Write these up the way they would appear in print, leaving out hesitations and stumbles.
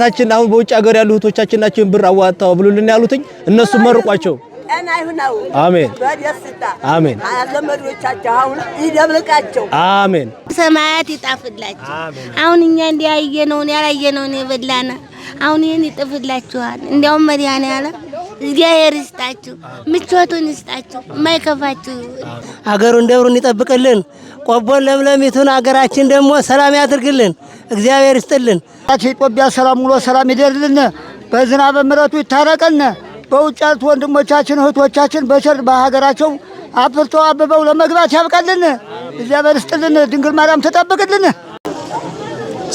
ታችን አሁን በውጭ ሀገር ያሉ እህቶቻችን ናቸው ብር አዋጣው ብሉልን ያሉትኝ እነሱ መርቋቸው أنا هنا آمين آمين ዘመዶቻቸው አሁን ይደብልቃቸው آمين ሰማያት ይጣፍላችሁ አሁን እኛ እንዲያየነውን ያላየነውን የበላና አሁን ይሄን ይጥፍላችኋል እንዲያው መድኃኒዓለም እግዚአብሔር ይስጣችሁ ምቾቱን ይስጣችሁ ማይከፋችሁ ሀገሩን ደብሩን ይጠብቅልን ቆቦን ለምለሚቱን ሀገራችን ደግሞ ሰላም ያድርግልን እግዚአብሔር ይስጥልን ኢትዮጵያ ሰላም ሙሉ ሰላም ይደርልን በዝናብ ምረቱ ይታረቀን በውጭ ያሉት ወንድሞቻችን እህቶቻችን በቸር በሀገራቸው አፍርተው አበበው ለመግባት ያብቃልን እግዚአብሔር ይስጥልን ድንግል ማርያም ተጠብቅልን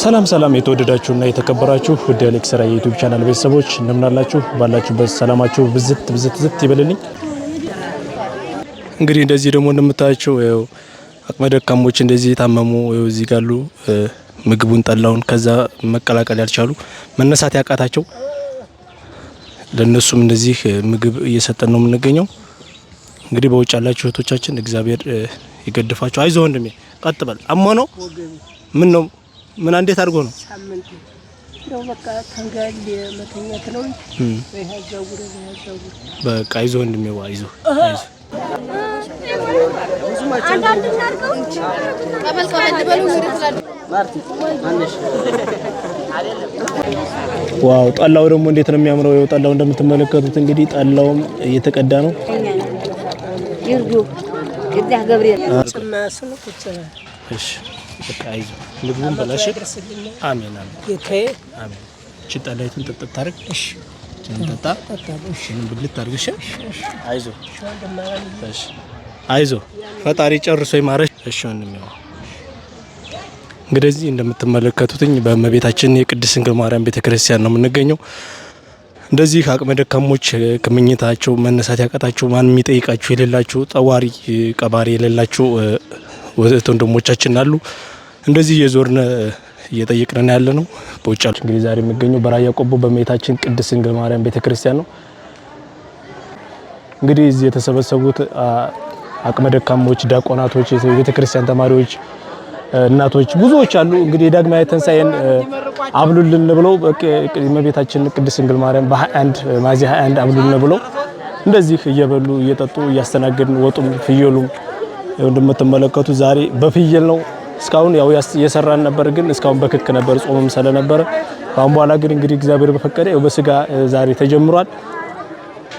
ሰላም ሰላም የተወደዳችሁና የተከበራችሁ ውድ አሌክስ ራይ ዩቲዩብ ቻናል ቤተሰቦች እንደምን አላችሁ ባላችሁበት ሰላማችሁ ብዝት ይበልልኝ እንግዲህ እንደዚህ ደግሞ እንደምታዩቸው አቅመ ደካሞች እንደዚህ የታመሙ እዚህ ጋር አሉ ምግቡን ጠላውን ከዛ መቀላቀል ያልቻሉ መነሳት ያቃታቸው ለነሱም እንደዚህ ምግብ እየሰጠን ነው የምንገኘው እንግዲህ በውጭ ያላችሁ እህቶቻችን እግዚአብሔር ይገድፋችሁ አይዞህ ወንድሜ ቀጥ በል አሞ ነው ምን ነው ምን እንዴት አድርጎ ነው ሳምንት ነው በቃ ተንጋል መተኛት ነው በቃ አይዞህ ወንድሜ አይዞህ አንዳንድ እናርገው ቀበል በሉ ማርቲ ማነሽ ዋው ጠላው ደግሞ እንዴት ነው የሚያምረው ጠላው እንደምትመለከቱት እንግዲህ ጠላውም እየተቀዳ ነው ይርዱ እዚህ ገብርኤል ጽማስን ቁጭ እሺ በቃ አይዞህ ምግቡን በላሽ አሜን አሜን የከይ አሜን ጭጣላይቱን ጥጥት ታርግ እሺ ጭንጣጣ እሺ ብልት ታርግ እሺ አይዞህ እሺ አይዞህ ፈጣሪ ጨርሶ ይማረሽ እሺ ወንድሜው እንግዲህ እንደምትመለከቱትኝ በእመቤታችን የቅድስት ድንግል ማርያም ቤተክርስቲያን ነው የምንገኘው እንደዚህ አቅመ ደካሞች ከመኝታቸው መነሳት ያቃታቸው ማንም የሚጠይቃቸው የሌላቸው ጠዋሪ ቀባሪ የሌላቸው ወንድሞቻችን አሉ እንደዚህ የዞርነ እየጠየቅን ያለ ነው በውጭ እንግዲህ ዛሬ የሚገኘው በራያ ቆቦ በእመቤታችን ቅድስት ድንግል ማርያም ቤተክርስቲያን ነው እንግዲህ እዚህ የተሰበሰቡት አቅመ ደካሞች ዲያቆናቶች የቤተክርስቲያን ተማሪዎች እናቶች ብዙዎች አሉ እንግዲህ ዳግማዊ ተንሳኤን አብሉልን ብለው እመቤታችን ቅድስት ድንግል ማርያም በ21 ሚያዝያ 21 አብሉልን ብለው እንደዚህ እየበሉ እየጠጡ እያስተናገድን ወጡም ፍየሉም እንደምትመለከቱ ዛሬ በፍየል ነው እስካሁን ያው እየሰራን ነበር ግን እስካሁን በክክ ነበር ጾምም ስለነበረ አሁን በኋላ ግን እንግዲህ እግዚአብሔር በፈቀደ ያው በስጋ ዛሬ ተጀምሯል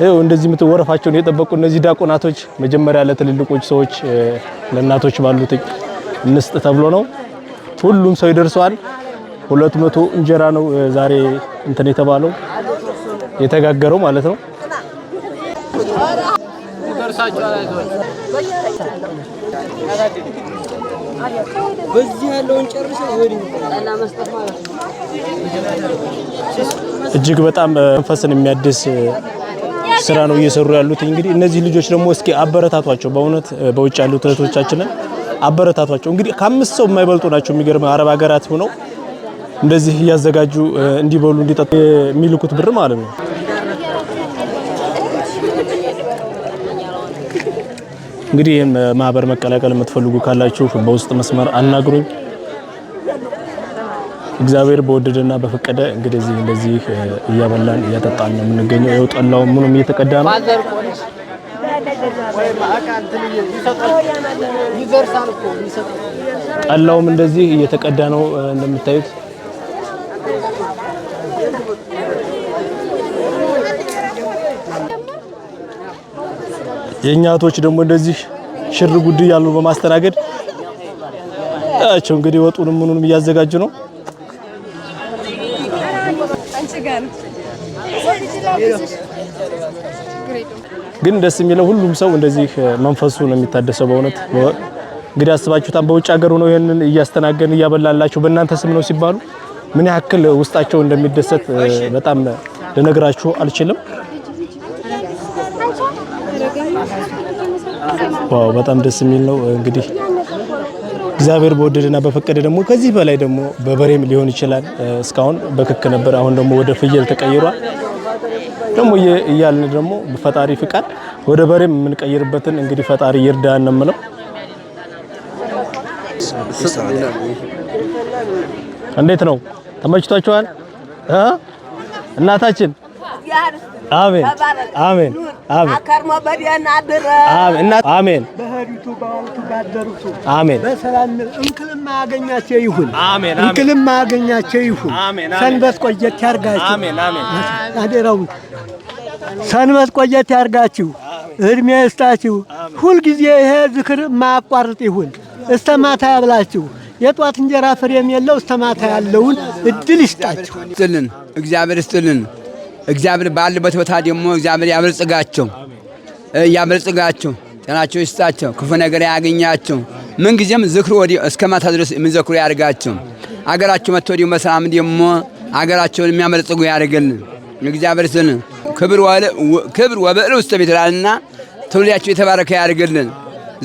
ይኸው እንደዚህ ምትወረፋቸውን የጠበቁ እነዚህ ዲያቆናቶች መጀመሪያ ለትልልቆች ሰዎች ለእናቶች ባሉት እንስጥ ተብሎ ነው ሁሉም ሰው ይደርሰዋል 200 እንጀራ ነው ዛሬ እንትን የተባለው የተጋገረው ማለት ነው በዚህ ያለውን ጨርሰው ወዲህ ጣላ መስጠት ማለት ነው እጅግ በጣም መንፈስን የሚያድስ ስራ ነው እየሰሩ ያሉት እንግዲህ እነዚህ ልጆች ደግሞ እስኪ አበረታቷቸው በእውነት በውጭ ያሉት እህቶቻችንን አበረታቷቸው እንግዲህ ከ5 ሰው የማይበልጡ ናቸው የሚገርም አረብ ሀገራት ሆነው እንደዚህ ያዘጋጁ እንዲበሉ እንዲጠጡ የሚልኩት ብር ማለት ነው እንግዲህ ማህበር መቀላቀል የምትፈልጉ ካላችሁ በውስጥ መስመር አናግሩኝ እግዚአብሔር በወደደና በፈቀደ እንግዲህ እንደዚህ እያበላን እያጠጣን ነው የምንገኘው ይኸው ጠላው ምንም እየተቀዳ ነው ጠላውም እንደዚህ እየተቀዳ ነው እንደምታዩት የኛቶች ደግሞ እንደዚህ ሽር ጉድ ያሉ በማስተናገድ አቸው እንግዲህ ወጡንም ምኑንም እያዘጋጁ ነው ግን ደስ የሚለው ሁሉም ሰው እንደዚህ መንፈሱ ነው የሚታደሰው በእውነት እንግዲህ አስባችሁታን በውጭ ሀገር ሆነው ይሄንን እያስተናገን እያበላላችሁ በእናንተ ስም ነው ሲባሉ ምን ያክል ውስጣቸው እንደሚደሰት በጣም ለነግራችሁ አልችልም ዋው በጣም ደስ የሚል ነው እንግዲህ እግዚአብሔር በወደደና በፈቀደ ደግሞ ከዚህ በላይ ደግሞ በበሬም ሊሆን ይችላል እስካሁን በክክ ነበር አሁን ደግሞ ወደ ፍየል ተቀይሯል ደግሞ እያልን ደግሞ በፈጣሪ ፍቃድ ወደ በሬም ምን ቀይርበትን እንግዲህ ፈጣሪ ይርዳን ነው ማለት እንዴት ነው ተመችቷችኋል እናታችን አሜን አሜን አሜን አከርሞ በዲያና ድረ አሜን በህሪቱ ባውቱ ባደሩቱ አሜን በሰላም እንክልም ማገኛቸው ይሁን አሜን እንክልም ማገኛቸው ይሁን ሰንበት ቆየት ያርጋችሁ አሜን አሜን አደራው ሰንበት ቆየት ያርጋችሁ እድሜ ይስጣችሁ ሁሉ ጊዜ ይሄ ዝክር ማቋርጥ ይሁን እስተማታ ያብላችሁ የጧት እንጀራ ፍሬም የለው እስተማታ ያለውን እድል ይስጣችሁ ይስጥልን እግዚአብሔር ይስጥልን እግዚአብሔር ባለበት ቦታ ደግሞ እግዚአብሔር ያበልጽጋቸው ጤናቸው ይስጣቸው ክፉ ነገር ያገኛቸው ምን ጊዜም ዝክሩ ወዲህ እስከ ማታ ድረስ የሚዘክሩ ያርጋቸው አገራቸው መጥቶ ደግሞ በሰላም ደግሞ አገራቸውን የሚያበለጽጉ ያርገልን እግዚአብሔር ይስጥልን ክብር ወበዕል ውስጥ ቤትላልና ትውልዳቸው የተባረከ ያርገልን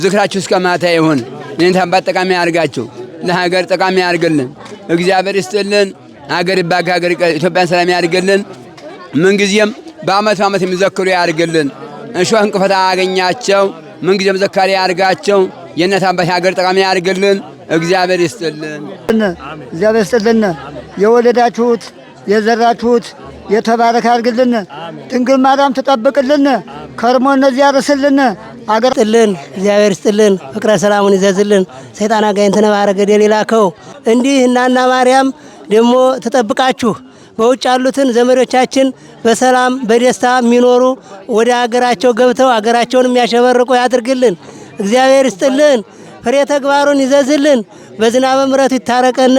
ዝክራቸው እስከ ማታ ይሁን እኔን ጠቃሚ ያርጋቸው ለሀገር ጠቃሚ ያርገልን እግዚአብሔር ይስጥልን ሀገር ይባርክ ሀገር ኢትዮጵያን ሰላም ያርገልን ምን ጊዜም በአመት የሚዘክሩ ያርገልን እሾህ እንቅፋት አያገኛቸው ምን ጊዜም ዘካሪ ያርጋቸው የእናት አባት ሀገር ጠቃሚ ያርገልን እግዚአብሔር ይስጥልን እግዚአብሔር ይስጥልን የወለዳችሁት የዘራችሁት የተባረከ ያርግልን ድንግል ማርያም ትጠብቅልን ከርሞ እነዚህ ያርስልን አገር ጥልን እግዚአብሔር ይስጥልን ፍቅረ ሰላሙን ይዘዝልን ሰይጣን አጋይንተነ ባረገደ ሌላከው እንዲህ እናና ማርያም ደግሞ ተጠብቃችሁ በውጭ ያሉትን ዘመዶቻችን በሰላም በደስታ የሚኖሩ ወደ ሀገራቸው ገብተው ሀገራቸውን የሚያሸበርቁ ያድርግልን እግዚአብሔር ይስጥልን ፍሬ ተግባሩን ይዘዝልን በዝናበ ምሕረቱ ይታረቀን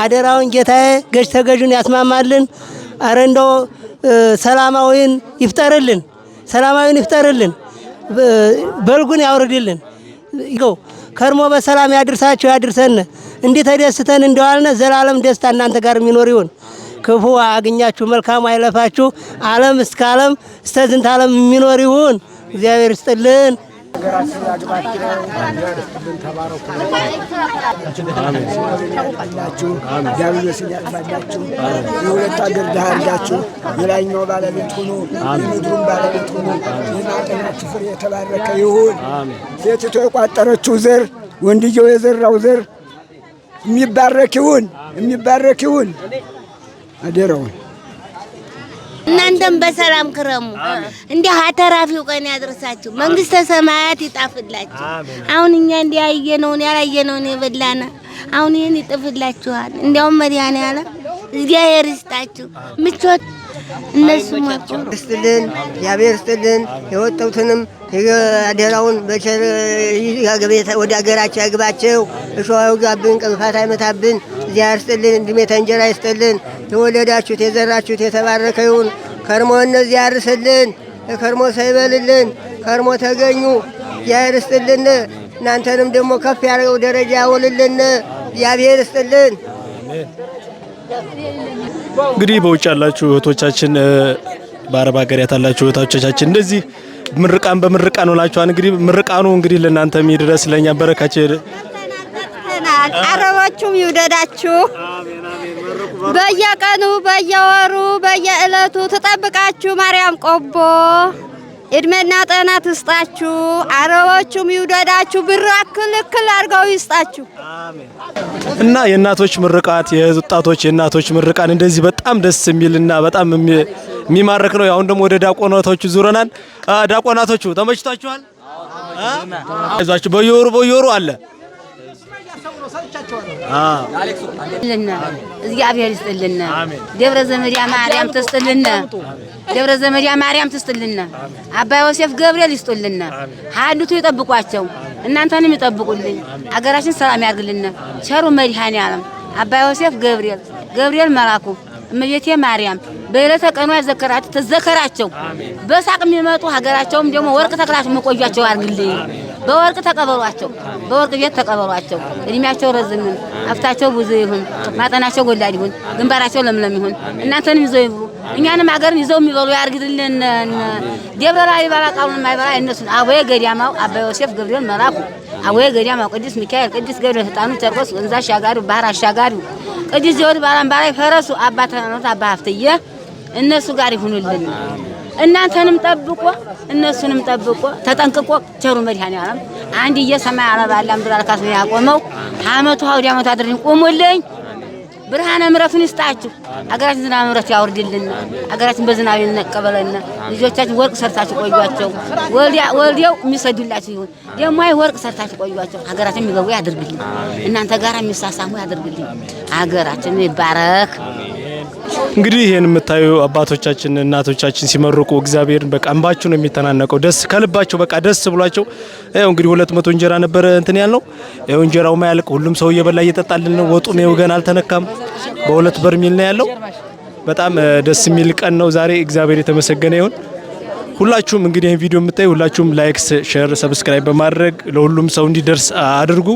አደራውን ጌታዬ ገዥ ተገዥን ያስማማልን አረንዶ ሰላማዊን ይፍጠርልን በልጉን ያወርድልን ይገው ከርሞ በሰላም ያድርሳችሁ ያድርሰን እንዲህ ተደስተን እንደዋልነ ዘላለም ደስታ እናንተ ጋር የሚኖር ይሁን ክፉ አግኛችሁ መልካም አይለፋችሁ ዓለም እስከ ዓለም እስከ ዝንተ ዓለም የሚኖር ይሁን እግዚአብሔር ይስጥልን ሀገራችን ያግባችሁ ተባረኩ አሜን ታውቃላችሁ ዲያብሎስን ያጥፋላችሁ የሁለት ሀገር ድሃ አድርጋችሁ የላይኛው ባለቤት ሆኖ የምድሩን ባለቤት ሆኖ የማጠናችሁ ፍሬ የተባረከ ይሁን ሴቲቱ የቋጠረችው ዘር ወንድየው የዘራው ዘር የሚባረክ ይሁን አደረውን እናንተም በሰላም ክረሙ እንዲህ አተራፊው ቀን ያድርሳችሁ መንግስተ ሰማያት ይጣፍላችሁ አሁን እኛ እንዲህ ያየነውን ያላየነውን የበላና አሁን ይሄን ይጥፍላችኋል እንዲያውም መድኃኒዓለም እግዚአብሔር ይስጣችሁ ምቾት እነሱ ማቆም ይስጥልን እግዚአብሔር ይስጥልን የወጣውትንም አደራውን በቸር ወደ ሀገራቸው ያግባቸው እሾህ ጋብን ቀንፋታ አይመታብን እግዚአብሔር ይስጥልን እንድሜተ እንጀራ ይስጥልን የወለዳችሁት የዘራችሁት የተባረከ ይሁን ከርሞ እነዚህ ያርስልን ከርሞ ሳይበልልን ከርሞ ተገኙ እግዚአብሔር ይስጥልን እናንተንም ደግሞ ከፍ ያለው ደረጃ ያውልልን እግዚአብሔር ይስጥልን እንግዲህ በውጭ ያላችሁ እህቶቻችን በአረብ ሀገር ያላችሁ እህቶቻችን እንደዚህ ምርቃን በምርቃን ሆናችኋል እንግዲህ ምርቃኑ እንግዲህ ለእናንተ የሚድረስ ለኛ በረካቸው አረቦቹም ይውደዳችሁ በየቀኑ በየወሩ በየእለቱ ተጠብቃችሁ ማርያም ቆቦ እድሜና ጤና ትስጣችሁ አረቦቹም ይውደዳችሁ ብራክል አድርገው ይስጣችሁ እና የእናቶች ምርቃት የወጣቶች የእናቶች ምርቃን እንደዚህ በጣም ደስ የሚልና በጣም የሚማርክ ነው አሁን ደግሞ ወደ ዲያቆናቶቹ ዙረናል ዲያቆናቶቹ ተመችቷችኋል አይዟችሁ በየወሩ አለ እግዚአብሔር ይስጥልን ደብረ ዘመዲያ ማርያም ትስጥልን አባ ዮሴፍ ገብርኤል ይስጥልን ሀዱቱ ይጠብቋቸው እናንተንም ይጠብቁልን አገራችን ሰላም ያርግልን ቸሩ መድኃኒዓለም አባ ዮሴፍ ገብርኤል መላኩ እመቤቴ ማርያም በእለተ ቀኑ ያዘከራችሁ ተዘከራቸው በሳቅ የሚመጡ ሀገራቸውም ደግሞ ወርቅ ተክላችሁ መቆያቸው ያርግልኝ በወርቅ ተቀበሏቸው በወርቅ ቤት ተቀበሏቸው እድሜያቸው ረዝም አፍታቸው ብዙ ይሁን ማጠናቸው ጎላድ ይሁን ግንባራቸው ለምለም ይሁን እናንተንም ይዘው ይብሩ እኛንም ሀገርን ይዘው የሚበሉ ያርግልን ደብረ ላሊበላ ቃሉን ማይበላ እነሱ አቡነ ገዳማው አባ ዮሴፍ ገብርኤል መላኩ አቡነ ገዳማው ቅዱስ ሚካኤል ቅዱስ ገብርኤል ሕፃኑ ጨርቆስ ወንዝ አሻጋሪው ባህር አሻጋሪው ቅዱስ ጆድ ባላምባላይ ፈረሱ አባተናኖት አባ ሀፍትዬ እነሱ ጋር ይሁኑልን እናንተንም ጠብቆ እነሱንም ጠብቆ ተጠንቅቆ ቸሩ መድኃኒዓለም አንድዬ ሰማይ አለባላም ድራካስ ያቆመው አመቱ አውዲ አመት አድርኝ ቆሙልኝ ብርሃነ ምሕረቱን ይስጣችሁ። አገራችን ዝናብ ምሕረት ያወርድልን። አገራችን በዝናብ ይነቀበለን። ልጆቻችን ወርቅ ሰርታችሁ ቆዩአቸው። ወልዲያው የሚሰዱላችሁ ይሁን። ደግሞ ወርቅ ሰርታችሁ ቆዩአቸው። ሀገራችን የሚገቡ ያድርግልን። እናንተ ጋራ የሚሳሳሙ ያድርግልን። ሀገራችን ይባረክ። እንግዲህ ይሄን የምታዩ አባቶቻችን እናቶቻችን ሲመርቁ እግዚአብሔርን በቃ እንባቸው ነው የሚተናነቀው። ደስ ከልባቸው በቃ ደስ ብሏቸው ያው እንግዲህ 200 እንጀራ ነበር እንትን ያልነው ያው እንጀራው ማያልቅ ሁሉም ሰው እየበላ እየጠጣልን ነው። ወጡም ያው ገና አልተነካም። በሁለት በርሜል ነው ያለው። በጣም ደስ የሚል ቀን ነው ዛሬ። እግዚአብሔር የተመሰገነ ይሁን። ሁላችሁም እንግዲህ ይሄን ቪዲዮ የምታዩ ሁላችሁም ላይክ፣ ሼር፣ ሰብስክራይብ በማድረግ ለሁሉም ሰው እንዲደርስ አድርጉ።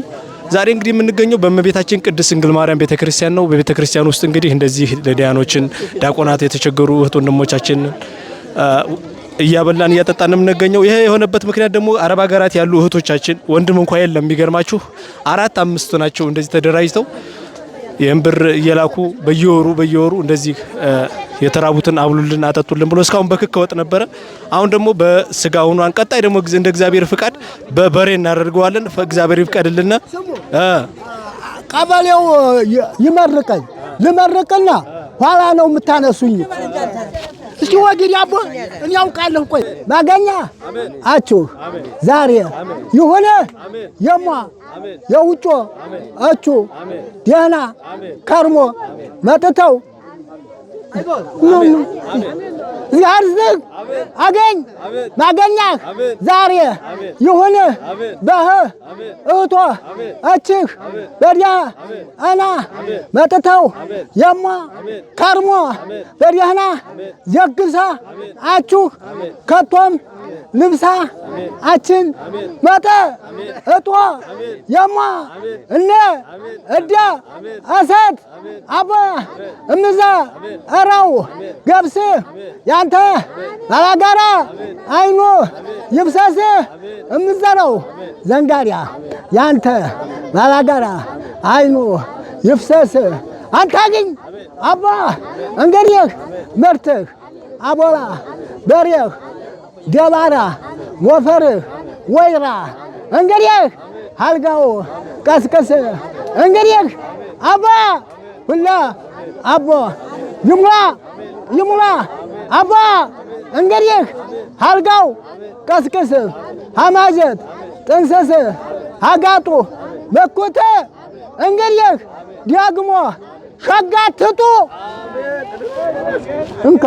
ዛሬ እንግዲህ የምንገኘው በእመቤታችን ቅድስት ድንግል ማርያም ቤተክርስቲያን ነው። በቤተክርስቲያን ውስጥ እንግዲህ እንደዚህ ለዲያኖችን ዲያቆናት የተቸገሩ እህት ወንድሞቻችን እያበላን እያጠጣን የምንገኘው። ይሄ የሆነበት ምክንያት ደግሞ አረብ ሀገራት ያሉ እህቶቻችን ወንድም እንኳን የለም የሚገርማችሁ 4-5 ናቸው እንደዚህ ተደራጅተው ይህን ብር እየላኩ በየወሩ እንደዚህ የተራቡትን አብሉልን አጠጡልን ብሎ እስካሁን በክክ ወጥ ነበረ። አሁን ደግሞ በስጋ ሆኗን። ቀጣይ ደግሞ እንደ እግዚአብሔር ፍቃድ በበሬ እናደርገዋለን። እግዚአብሔር ይፍቀድልና ቀበሌው ይመርቀኝ ልመርቅና ኋላ ነው የምታነሱኝ። እስኪ ወግድ ያቦ እኔ ያውቃለሁ። ቆይ ማገኛ አችሁ ዛሬ ይሁን የማ የውጮ አቹ ዲያና ከርሞ መጥተው ያርዝግ አገኝ ማገኛህ ዛሬ ይሁን በህ እቶ አችህ በዲያ አና መጥተው የማ ከርሞ በዲያና ዘግሳ አችሁ ከቶም ልብሳ አችን መጠ እጦ የማ እነ እዳ አሰት አባ እምዛ አራው ገብስ ያንተ ባላጋራ አይኑ ይብሰስ እምዘራው ዘንጋሪያ ያንተ ባላጋራ አይኑ ይፍሰስ አንታግኝ አባ እንግዲህ ምርትህ አቦላ በሬህ ደባራ ሞፈርህ ወይራ እንግዲህ አልጋው ቀስቀስ እንግዲህ አባ ሁላ አቦ ይሙላ አባ እንግዲህ አልጋው ቀስቅስ ሐማጀት ጥንሰስ አጋጡ መኩተ እንግዲህ ዲያግሞ ሸጋትቱ እንካ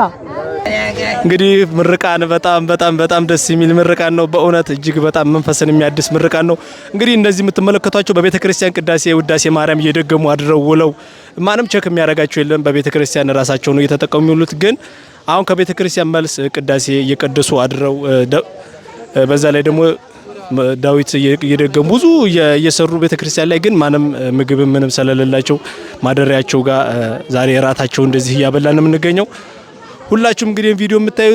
እንግዲህ ምርቃን በጣም ደስ የሚል ምርቃን ነው። በእውነት እጅግ በጣም መንፈስን የሚያድስ ምርቃን ነው። እንግዲህ እንደዚህ የምትመለከቷቸው በቤተክርስቲያን ቅዳሴ ውዳሴ ማርያም እየደገሙ አድረው ውለው ማንም ቸክ የሚያደርጋቸው የለም። በቤተክርስቲያን ራሳቸው ነው እየተጠቀሙ ያሉት። ግን አሁን ከቤተክርስቲያን መልስ ቅዳሴ እየቀደሱ አድረው በዛ ላይ ደግሞ ዳዊት እየደገሙ ብዙ እየሰሩ ቤተክርስቲያን ላይ ግን ማንም ምግብ ምንም ስለሌላቸው ማደሪያቸው ጋር ዛሬ ራታቸው እንደዚህ እያበላን የምንገኘው። ሁላችሁም እንግዲህ ቪዲዮ የምታዩ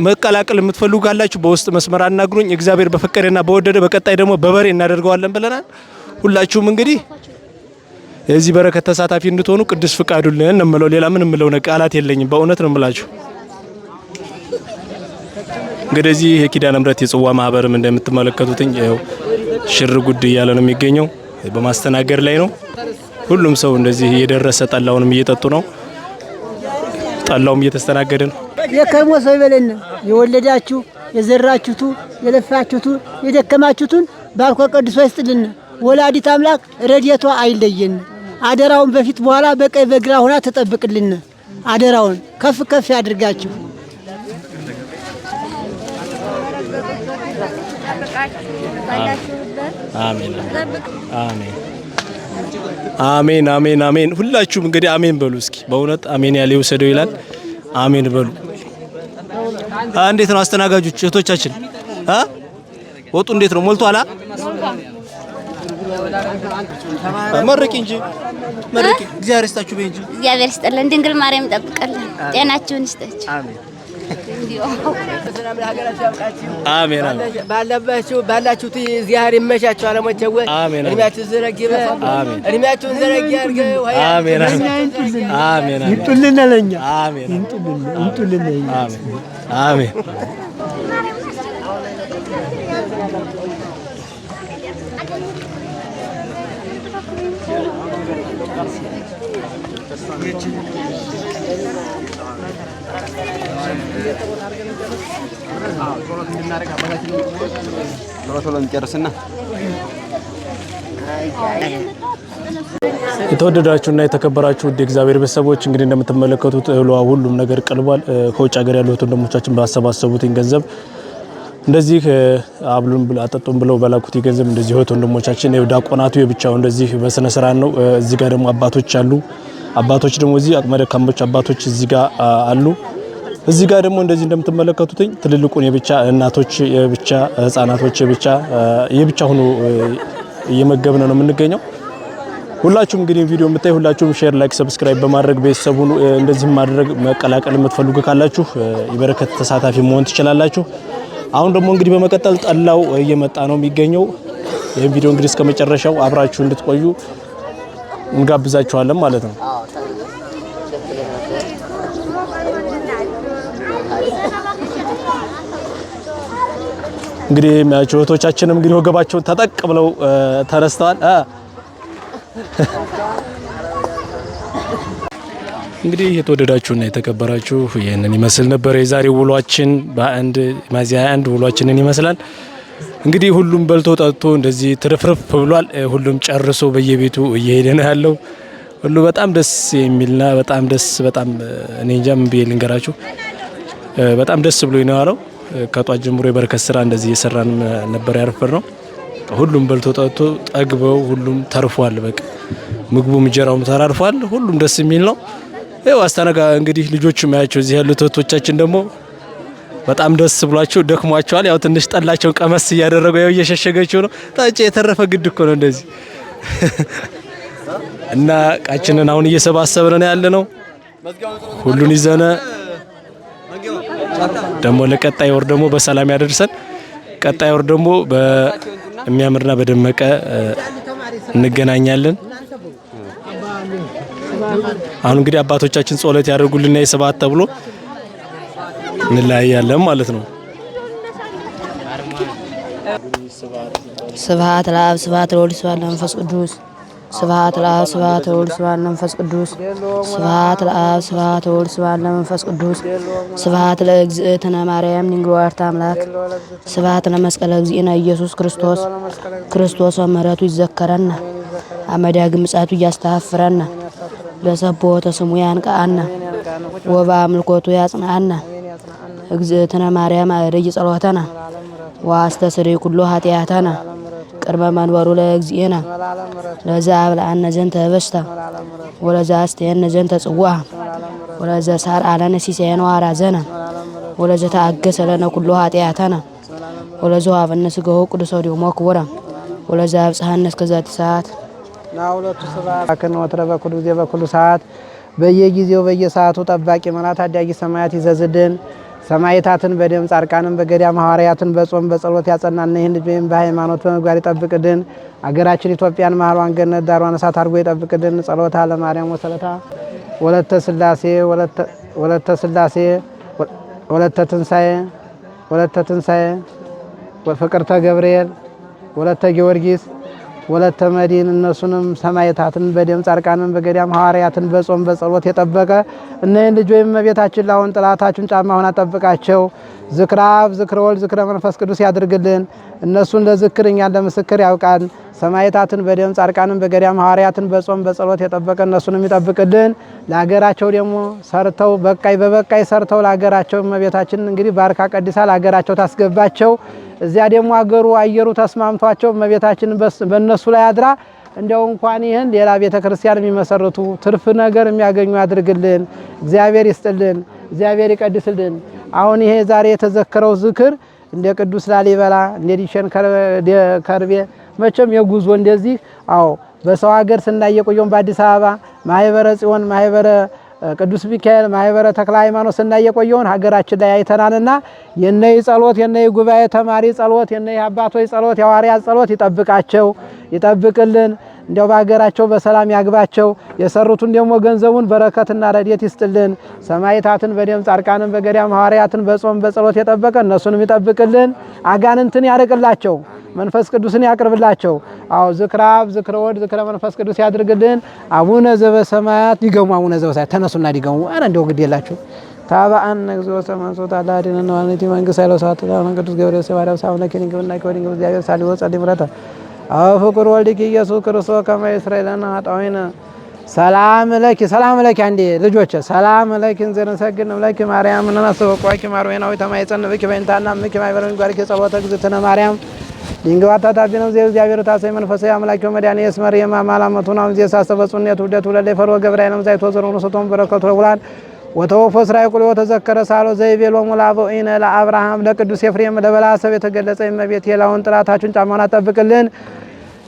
መቀላቀል የምትፈልጉ ካላችሁ በውስጥ መስመር አናግሩኝ። እግዚአብሔር በፈቀደና በወደደ በቀጣይ ደግሞ በበሬ እናደርገዋለን ብለናል። ሁላችሁም እንግዲህ የዚህ በረከት ተሳታፊ እንድትሆኑ ቅዱስ ፍቃዱልን እንምለው። ሌላ ምን ምለው ቃላት የለኝም። በእውነት ነው የምላችሁ። እንግዲህ የኪዳነ ምሕረት የጽዋ ማህበርም እንደምትመለከቱት ያው ሽር ጉድ እያለ ነው የሚገኘው። በማስተናገድ ላይ ነው። ሁሉም ሰው እንደዚህ እየደረሰ ጠላውንም እየጠጡ ነው። ጠላውም እየተስተናገደ ነው። የከርሞ ሰው ይበለን። የወለዳችሁ የዘራችሁቱ የለፋችሁቱ የደከማችሁቱን ባርኮ ቀድሶ ይስጥልን። ወላዲት አምላክ ረድኤቷ አይለየን። አደራውን በፊት በኋላ በቀኝ በግራ ሆና ተጠብቅልን። አደራውን ከፍ ከፍ ያድርጋችሁ። አሜን አሜን አሜን አሜን አሜን። ሁላችሁም እንግዲህ አሜን በሉ እስኪ። በእውነት አሜን ያለ ይወሰደው ይላል። አሜን በሉ። እንዴት ነው አስተናጋጆች እህቶቻችን? ወጡ እንዴት ነው? ሞልቷል? መርቂ እንጂ መርቂ። እግዚአብሔር ይስጣችሁ በእንጂ። እግዚአብሔር ይስጥልን። ድንግል ማርያም ይጠብቀልን። ጤናችሁን ይስጣችሁ። አሜን አሜን። ባላችሁት እግዚአብሔር ይመቻችሁ። አለሞቼው እድሜያችሁን ዘረጊበ እድሜያችሁን ዘረጊ አድርገው። አሜን አሜን። ይምጡልን ለኛ። አሜን ይምጡልን ለኛ። አሜን። የተወደዳችሁና የተከበራችሁ ውድ እግዚአብሔር ቤተሰቦች እንግዲህ እንደምትመለከቱት እህሏ ሁሉም ነገር ቀልቧል። ከውጭ ሀገር ያሉት ወንድሞቻችን ባሰባሰቡት ገንዘብ እንደዚህ አብሉን አጠጡን ብለው በላኩት ገንዘብ እንደዚህ ሆት ወንድሞቻችን ይኸው ዲያቆናቱ የብቻው እንደዚህ በስነ ስርዓት ነው። እዚህ ጋር ደግሞ አባቶች አሉ። አባቶች ደግሞ እዚህ አቅመ ደካሞች አባቶች እዚህ ጋር አሉ። እዚህ ጋር ደግሞ እንደዚህ እንደምትመለከቱት ትልልቁን የብቻ እናቶች የብቻ ህፃናቶች የብቻ ሆኖ እየመገብነ ነው የምንገኘው። ሁላችሁም እንግዲህ ቪዲዮ የምታይ ሁላችሁም ሼር፣ ላይክ፣ ሰብስክራይብ በማድረግ ቤተሰቡን እንደዚህ ማድረግ መቀላቀል የምትፈልጉ ካላችሁ የበረከት ተሳታፊ መሆን ትችላላችሁ። አሁን ደግሞ እንግዲህ በመቀጠል ጠላው እየመጣ ነው የሚገኘው። ይሄን ቪዲዮ እንግዲህ እስከመጨረሻው አብራችሁ እንድትቆዩ እንጋብዛችኋለን ማለት ነው። እንግዲህ እህቶቻችንም እንግዲህ ወገባቸውን ተጠቅ ብለው ተነስተዋል። እንግዲህ የተወደዳችሁና የተከበራችሁ ይሄንን ይመስል ነበር የዛሬው ውሏችን። በአንድ ሚያዝያ 21 ውሏችንን ይመስላል። እንግዲህ ሁሉም በልቶ ጠጥቶ እንደዚህ ትርፍርፍ ብሏል። ሁሉም ጨርሶ በየቤቱ እየሄደ ነው ያለው። ሁሉ በጣም ደስ የሚልና በጣም እኔ እንጃ ምን ብዬ ልንገራችሁ። በጣም ደስ ብሎኝ ነው ያለው። ከጧት ጀምሮ የበረከት ስራ እንደዚህ እየሰራን ነበር ያረፈር ነው። ሁሉም በልቶ ጠጥቶ ጠግበው ሁሉም ተርፏል። በቃ ምግቡም እንጀራውም ተራርፏል። ሁሉም ደስ የሚል ነው። ይኸው አስተናጋ እንግዲህ ልጆቹ ማያቸው እዚህ ያሉት እህቶቻችን ደግሞ በጣም ደስ ብሏቸው ደክሟቸዋል። ያው ትንሽ ጠላቸውን ቀመስ እያደረጉ ያው እየሸሸገችው ነው። ታጭ የተረፈ ግድ እኮ ነው እንደዚህ እና ቃችንን አሁን እየሰባሰብን ነው ያለ ነው። ሁሉን ይዘነ ደግሞ ለቀጣይ ወር ደግሞ በሰላም ያደርሰን። ቀጣይ ወር ደግሞ በሚያምርና በደመቀ እንገናኛለን። አሁን እንግዲህ አባቶቻችን ጸሎት ያደርጉልና የሰባት ተብሎ እንለያያለን ማለት ነው። ስብሐት ለአብ ስብሐት ለወልድ ስብሐት ለመንፈስ ቅዱስ ስብሐት ለአብ ስብሐት ለወልድ ስብሐት ለመንፈስ ቅዱስ ስብሐት ለአብ ስብሐት ለወልድ ስብሐት ለመንፈስ ቅዱስ ስብሐት ለእግዝእትነ ማርያም ድንግል ወላዲተ አምላክ ስብሐት ለመስቀለ እግዚእነ ኢየሱስ ክርስቶስ ክርስቶስ ወመረቱ ይዘከረና አመዳግም ምጽአቱ ያስተሐፍረና ለሰቦተ ስሙ ያንቃአና ወበአምልኮቱ ያጽናአና እግዝእትነ ማርያም አረጅ ጸሎተና ዋስተስሪ ኩሉ ኃጢአተና ቅድመ መንበሩ ለእግዚእነ ለዛ አብላአነ ዘንተ ህብስተ ወለዛ አስተየነ ዘንተ ጽዋዕ ወለዛ ሳር አለነ ሲሳየነ ዋራዘነ ወለዛ ተአገሰ ለነ ኩሉ ኃጢአተና ወለዛ አብነ ስጋው ቅዱስ ወዲሞ ክቡራ ወለዛ አብጽሐነ እስከዛቲ ሰዓት ናውለቱ ስብሐት ከነወትረ በኩሉ ጊዜ በኩሉ ሰዓት በየጊዜው በየሰዓቱ ጠባቂ መራት አዳጊ ሰማያት ይዘዝልን። ሰማይታትን በደም ጻድቃንን በገዳም ሐዋርያትን በጾም በጸሎት ያጸናና ይህን ልጅም በሃይማኖት በመግባር ይጠብቅልን። አገራችን ኢትዮጵያን መሃሏን ገነት ዳሯን እሳት አድርጎ ይጠብቅልን። ጸሎታ ለማርያም ወሰለታ ወለተ ስላሴ ወለተ ስላሴ ወለተ ትንሳኤ ፍቅርተ ገብርኤል ወለተ ጊዮርጊስ ወለተ መዲን እነሱንም ሰማይታትን በደም ጻድቃንን በገዳም ሐዋርያትን በጾም በጸሎት የጠበቀ እነዚህን ልጆች እመቤታችን ላሁን ጥላታችን ጫማ ሆና ጠብቃቸው። ዝክረ አብ ዝክረ ወልድ ዝክረ መንፈስ ቅዱስ ያድርግልን። እነሱን ለዝክር እኛን ለምስክር ያውቃል። ሰማይታትን በደም ጻድቃንን በገዳም ሐዋርያትን በጾም በጸሎት የጠበቀ እነሱንም ይጠብቅልን። ለሀገራቸው ደግሞ ሰርተው በበቃይ ሰርተው ለሀገራቸው እመቤታችን እንግዲህ ባርካ ቀዲሳ ለሀገራቸው ታስገባቸው። እዚያ ደግሞ አገሩ አየሩ ተስማምቷቸው እመቤታችን በእነሱ ላይ አድራ እንደው እንኳን ይህን ሌላ ቤተክርስቲያን የሚመሰርቱ ትርፍ ነገር የሚያገኙ ያድርግልን። እግዚአብሔር ይስጥልን፣ እግዚአብሔር ይቀድስልን። አሁን ይሄ ዛሬ የተዘከረው ዝክር እንደ ቅዱስ ላሊበላ እንደ ዲሸን ከርቤ መቼም የጉዞ እንደዚህ በሰው ሀገር ስናይ የቆየውን በአዲስ አበባ ማህበረ ጽዮን ማህበረ ቅዱስ ሚካኤል ማህበረ ተክለ ሃይማኖት ስናይ የቆየውን ሀገራችን ላይ አይተናልና የነይ ጸሎት የነይ ጉባኤ ተማሪ ጸሎት የነይ አባቶች ጸሎት የሐዋርያት ጸሎት ይጠብቃቸው ይጠብቅልን። እንደው በሀገራቸው በሰላም ያግባቸው። የሰሩትን ደግሞ ገንዘቡን በረከትና ረድኤት ይስጥልን። ሰማይታትን በደም ጻድቃንን በገዳም ሐዋርያትን በጾም በጸሎት የጠበቀ እነሱንም ይጠብቅልን። አጋንንትን ያርቅላቸው። መንፈስ ቅዱስን ያቅርብላቸው። አዎ ዝክረ አብ ዝክረ ወልድ ዝክረ መንፈስ ቅዱስ ያድርግልን። አቡነ ዘበሰማያት ዲገሙ አቡነ ዘበሰማያት ተነሱና ዲገሙ። አረ እንደው ግድ የላችሁ ታባአን እግዚኦ ሰማንሶታ ላዲነን ዋልቲ መንግስት አይለው ሰዓት ቅዱስ ገብርኤል ሰባራው ሳምለከኝ ግብና ከወዲን እግዚአብሔር ሳሊው ጸልይ ምረታ አው ፍቁር ወልድኪ ኢየሱስ ክርስቶስ ከመ እስራኤልና አጣዊነ ሰላም ለኪ አንዴ ልጆች ሰላም ለኪ እንዘነሰግን ለኪ ማርያም እናሰወቋቂ ማርያናዊ ተማይጸንብኪ በእንታና ምኪ ማይበረን ጋር ከጸሎተ ግዝተነ ማርያም ዲንገዋታ ታቢነው እግዚአብሔር ታሰይ መንፈሳዊ አምላክ ወመዳኒ እስመር የማማላመቱና ወንዚ ሳሰበጹነት ውደቱ ለለፈሮ ገብርኤልም ዘይቶ ዘሮኑ ሰቶም በረከቱ ለውላን ወተወፎ እስራኤል ቁል ወተዘከረ ሳሎ ዘይቤሎ ሙላቦ ኢነ ለአብርሃም ለቅዱስ ኤፍሬም ለበላሰብ የተገለጸ እመቤት የላውን ጥራታችን ጫማና ጠብቅልን።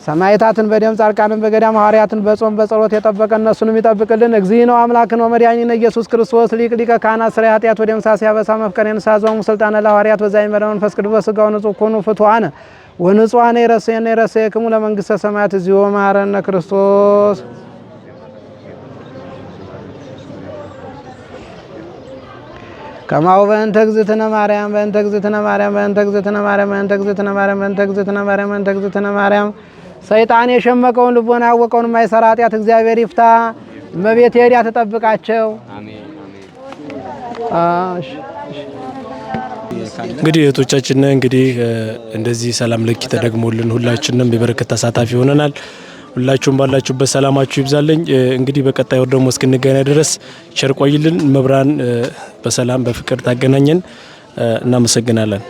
ሰማዕታትን በደም ጻድቃንን በገዳም ሐዋርያትን በጾም በጸሎት የጠበቀ እነሱንም ይጠብቅልን። እግዚእነ አምላክን ወመድኃኒነ ኢየሱስ ክርስቶስ ሊቀ ካህናት ሥራ ኃጢአት ወደምሳስ ያበሳ መፍቀሬ ንስሐ ዞሙ ስልጣነ ለሐዋርያት በዛይ መረ መንፈስ ቅዱስ በሥጋው ንጹሕ ኮኑ ፍቱሐነ ወንጹሐነ ይረሴክሙ ለመንግሥተ ሰማያት እግዚኦ መሐረነ ክርስቶስ። ከማው በእንተ እግዝእትነ ማርያም በእንተ እግዝእትነ ማርያም በእንተ እግዝእትነ ማርያም በእንተ እግዝእትነ ማርያም በእንተ እግዝእትነ ማርያም በእንተ እግዝእትነ ማርያም ሰይጣን የሸመቀውን ልቦና ያወቀውን የማይሰራ ኃጢአት እግዚአብሔር ይፍታ። እመቤት ሄዳ ተጠብቃቸው። እንግዲህ እህቶቻችን እንግዲህ እንደዚህ ሰላም ለኪ ተደግሞልን ሁላችንም የበረከት ተሳታፊ ሆነናል። ሁላችሁም ባላችሁበት ሰላማችሁ ይብዛልኝ። እንግዲህ በቀጣይ ወር ደግሞ እስክንገናኝ ድረስ ቸር ቆይልን። መብራን በሰላም በፍቅር ታገናኘን። እናመሰግናለን።